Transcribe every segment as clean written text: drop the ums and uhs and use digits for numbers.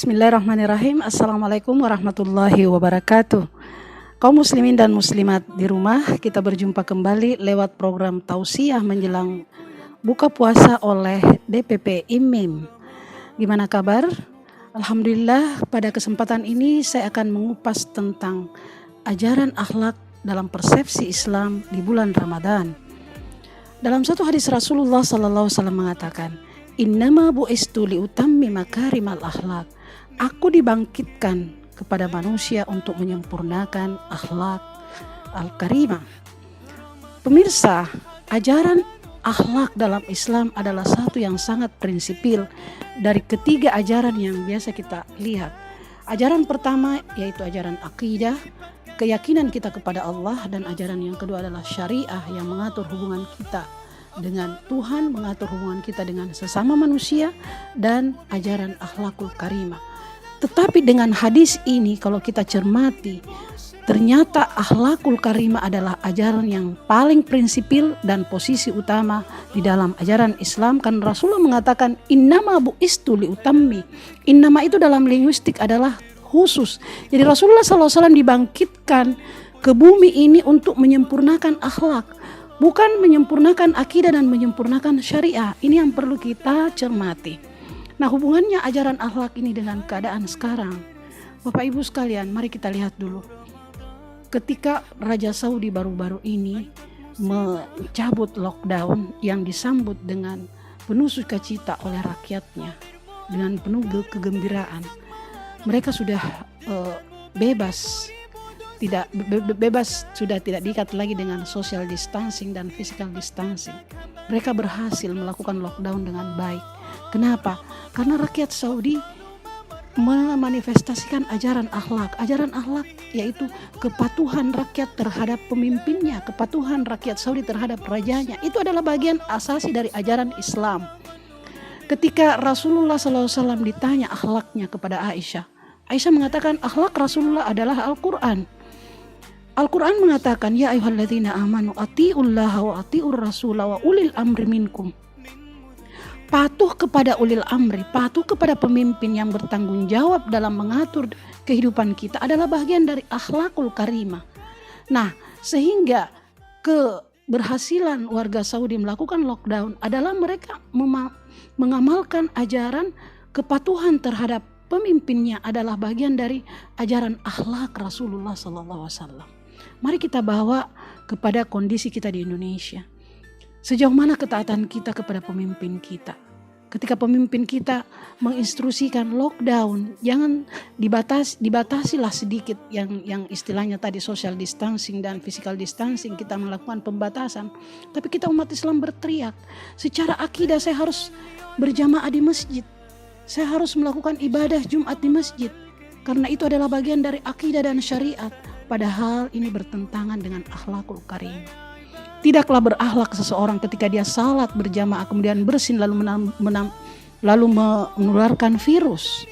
Bismillahirrahmanirrahim. Assalamualaikum warahmatullahi wabarakatuh. Kaum muslimin dan muslimat di rumah, kita berjumpa kembali lewat program tausiah menjelang buka puasa oleh DPP IMIM. Gimana kabar? Alhamdulillah, pada kesempatan ini saya akan mengupas tentang ajaran akhlak dalam persepsi Islam di bulan Ramadan. Dalam satu hadis Rasulullah SAW mengatakan, Innama bu'istu liutammima makarimal akhlak. Aku dibangkitkan kepada manusia untuk menyempurnakan akhlak al-karimah. Pemirsa, ajaran akhlak dalam Islam adalah satu yang sangat prinsipil dari ketiga ajaran yang biasa kita lihat. Ajaran pertama yaitu ajaran akidah, keyakinan kita kepada Allah, dan ajaran yang kedua adalah syariah yang mengatur hubungan kita dengan Tuhan, mengatur hubungan kita dengan sesama manusia, dan ajaran akhlakul karimah. Tetapi dengan hadis ini kalau kita cermati, ternyata akhlakul karimah adalah ajaran yang paling prinsipil dan posisi utama di dalam ajaran Islam. Kan Rasulullah mengatakan innama bu'istu liutammi. Innama itu dalam linguistik adalah khusus. Jadi Rasulullah SAW dibangkitkan ke bumi ini untuk menyempurnakan akhlak, bukan menyempurnakan akidah dan menyempurnakan syariah. Ini yang perlu kita cermati. Nah, hubungannya ajaran akhlak ini dengan keadaan sekarang. Bapak Ibu sekalian, mari kita lihat dulu. Ketika Raja Saudi baru-baru ini mencabut lockdown yang disambut dengan penuh sukacita oleh rakyatnya, dengan penuh kegembiraan. Mereka sudah bebas, sudah tidak diikat lagi dengan social distancing dan physical distancing. Mereka berhasil melakukan lockdown dengan baik. Kenapa? Karena rakyat Saudi memanifestasikan ajaran akhlak. Ajaran akhlak yaitu kepatuhan rakyat terhadap pemimpinnya, kepatuhan rakyat Saudi terhadap rajanya. Itu adalah bagian asasi dari ajaran Islam. Ketika Rasulullah SAW ditanya akhlaknya kepada Aisyah, Aisyah mengatakan akhlak Rasulullah adalah Al-Quran. Al-Quran mengatakan, Ya ayyuhalladzina amanu ati'ullaha wa ati'ur rasula wa ulil amri minkum. Patuh kepada ulil amri, patuh kepada pemimpin yang bertanggung jawab dalam mengatur kehidupan kita adalah bagian dari akhlakul karimah. Nah, sehingga keberhasilan warga Saudi melakukan lockdown adalah mereka mengamalkan ajaran kepatuhan terhadap pemimpinnya adalah bagian dari ajaran akhlak Rasulullah SAW. Mari kita bawa kepada kondisi kita di Indonesia. Sejauh mana ketaatan kita kepada pemimpin kita? Ketika pemimpin kita menginstruksikan lockdown, jangan dibatasilah sedikit yang istilahnya tadi social distancing dan physical distancing, kita melakukan pembatasan. Tapi kita umat Islam berteriak, secara akidah saya harus berjamaah di masjid. Saya harus melakukan ibadah Jumat di masjid. Karena itu adalah bagian dari akidah dan syariat. Padahal ini bertentangan dengan akhlakul karimah. Tidaklah berakhlak seseorang ketika dia salat berjamaah kemudian bersin lalu menularkan virus.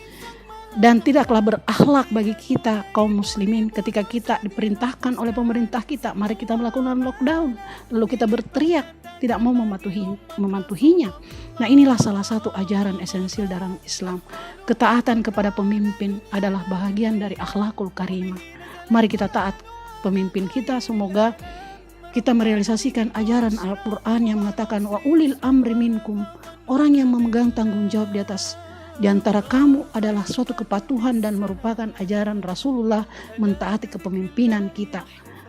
Dan tidaklah berakhlak bagi kita kaum muslimin ketika kita diperintahkan oleh pemerintah kita, mari kita melakukan lockdown, lalu kita berteriak tidak mau mematuhinya. Nah, inilah salah satu ajaran esensial dalam Islam. Ketaatan kepada pemimpin adalah bahagian dari akhlakul karimah. Mari kita taat pemimpin kita, semoga kita merealisasikan ajaran Al-Quran yang mengatakan wa ulil amri minkum, orang yang memegang tanggung jawab di antara kamu adalah suatu kepatuhan dan merupakan ajaran Rasulullah mentaati kepemimpinan kita,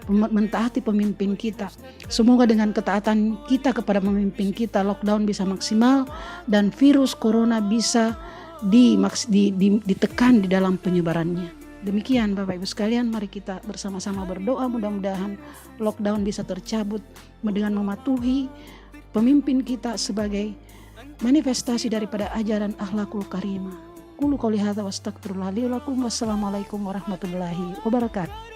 mentaati pemimpin kita. Semoga dengan ketaatan kita kepada pemimpin kita lockdown bisa maksimal dan virus corona bisa ditekan di dalam penyebarannya. Demikian Bapak Ibu sekalian, mari kita bersama-sama berdoa mudah-mudahan lockdown bisa tercabut dengan mematuhi pemimpin kita sebagai manifestasi daripada ajaran akhlakul karimah. Qulu qouli hadza wa astaghfirullah li wa lakum. Wassalamualaikum warahmatullahi wabarakatuh.